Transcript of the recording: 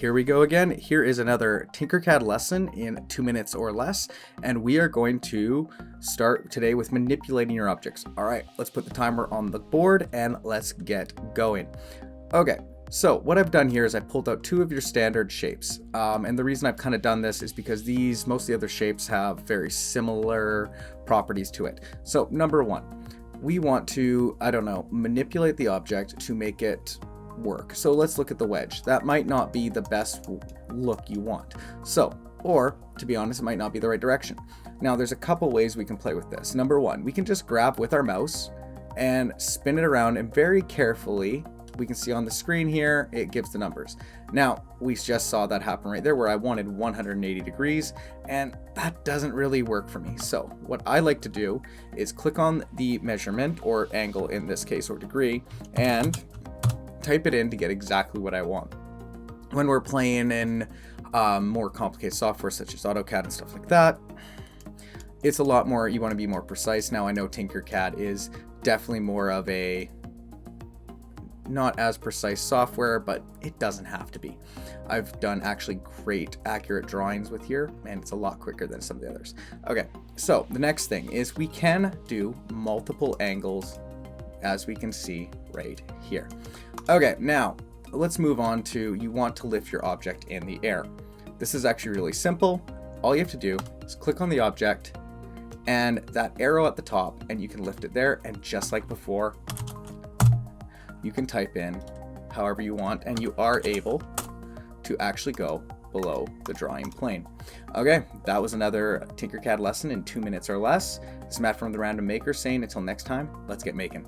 here we go again. Here is another Tinkercad lesson in 2 minutes or less, and we are going to start today with manipulating your objects. All right, let's put the timer on the board and let's get going. Okay, so what I've done here is I pulled out two of your standard shapes, and the reason I've kind of done this is because most of the other shapes have very similar properties to it. So number one, we want to, manipulate the object to make it work. So let's look at the wedge. That might not be the best look you want. Or to be honest, it might not be the right direction. Now there's a couple ways we can play with this. Number one, we can just grab with our mouse and spin it around, and very carefully, we can see on the screen here, it gives the numbers. Now, we just saw that happen right there where I wanted 180 degrees, and that doesn't really work for me. So what I like to do is click on the measurement, or angle in this case, or degree, and type it in to get exactly what I want. When we're playing in more complicated software such as AutoCAD and stuff like that, it's a lot more, you want to be more precise. Now I know Tinkercad is definitely more of a not as precise software, but it doesn't have to be. I've done actually great accurate drawings with here, and it's a lot quicker than some of the others. Okay, so the next thing is we can do multiple angles, as we can see right here. Okay, now let's move on to, you want to lift your object in the air. This is actually really simple. All you have to do is click on the object and that arrow at the top, and you can lift it there, and just like before, you can type in however you want, and you are able to actually go below the drawing plane. Okay, that was another Tinkercad lesson in 2 minutes or less. This is Matt from The Random Maker saying until next time, let's get making.